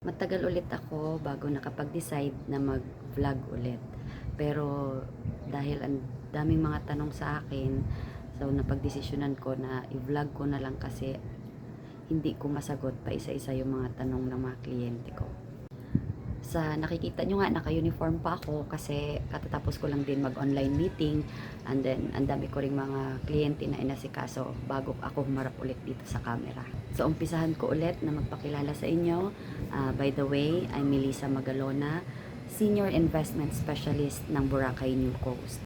Matagal ulit ako bago nakapag-decide na mag-vlog ulit. Pero dahil ang daming mga tanong sa akin, so napagdesisyonan ko na i-vlog ko na lang kasi hindi ko masagot pa isa-isa yung mga tanong ng mga kliyente ko. Sa nakikita nyo nga, naka-uniform pa ako kasi katatapos ko lang din mag-online meeting, and then ang dami ko ring mga kliyente na inasikaso bago ako humarap ulit dito sa camera. So umpisahan ko ulit na magpakilala sa inyo. By the way, I'm Melissa Magalona, Senior Investment Specialist ng Boracay New Coast.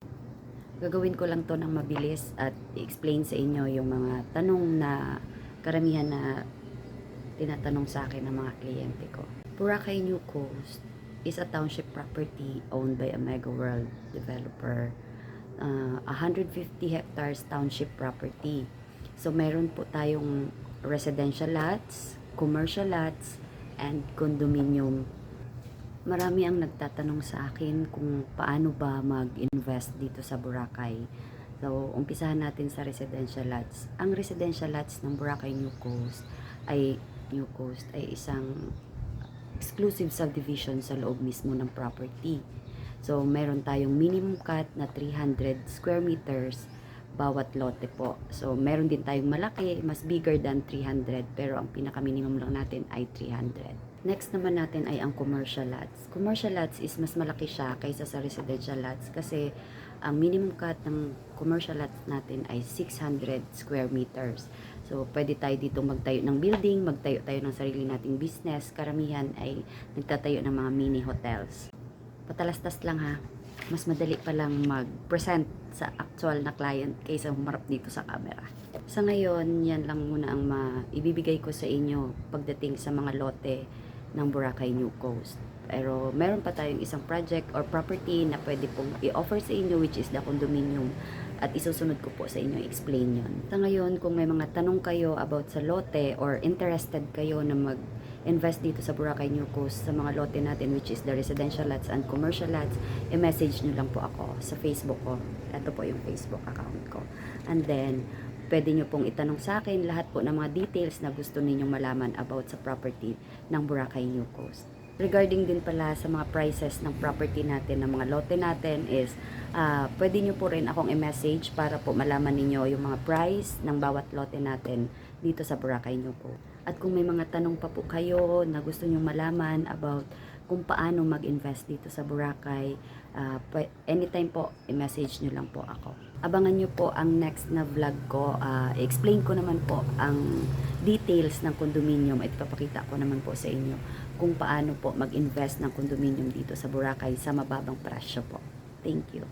Gagawin ko lang to ng mabilis at i-explain sa inyo yung mga tanong na karamihan na tinatanong sa akin ng mga kliyente ko. Boracay New Coast is a township property owned by a Mega World developer. 150 hectares township property. So meron po tayong residential lots, commercial lots, and condominium. Marami ang nagtatanong sa akin kung paano ba mag-invest dito sa Boracay. So, umpisahan natin sa residential lots. Ang residential lots ng Boracay New Coast ay isang exclusive subdivision sa loob mismo ng property. So, meron tayong minimum cut na 300 square meters bawat lote po. So, meron din tayong malaki, mas bigger than 300, pero ang pinaka-minimum lang natin ay 300. Next naman natin ay ang commercial lots. Commercial lots is mas malaki siya kaysa sa residential lots kasi ang minimum cut ng commercial lots natin ay 600 square meters. So, pwede tayo dito magtayo ng building, magtayo tayo ng sarili nating business. Karamihan ay nagtatayo ng mga mini hotels. Patalastas lang ha. Mas madali pa lang mag-present sa actual na client kaysa humarap dito sa camera. Sa ngayon, yan lang muna ang ibibigay ko sa inyo pagdating sa mga lote ng Boracay New Coast. Pero meron pa tayong isang project or property na pwede pong i-offer sa inyo, which is the condominium, at isusunod ko po sa inyo i-explain yon. Sa ngayon, kung may mga tanong kayo about sa lote or interested kayo na mag-invest dito sa Boracay New Coast sa mga lote natin, which is the residential lots and commercial lots, i-message nyo lang po ako sa Facebook ko. Ito po yung Facebook account ko. And then, pwede nyo pong itanong sa akin lahat po ng mga details na gusto ninyong malaman about sa property ng Boracay New Coast. Regarding din pala sa mga prices ng property natin, ng mga lote natin is, pwede nyo po rin akong i-message para po malaman ninyo yung mga price ng bawat lote natin dito sa Boracay New Coast. At kung may mga tanong pa po kayo na gusto nyo malaman about kung paano mag-invest dito sa Boracay, anytime po, i-message nyo lang po ako. Abangan nyo po ang next na vlog ko. I-explain ko naman po ang details ng condominium at ipapakita ko naman po sa inyo kung paano po mag-invest ng condominium dito sa Boracay sa mababang presyo po. Thank you.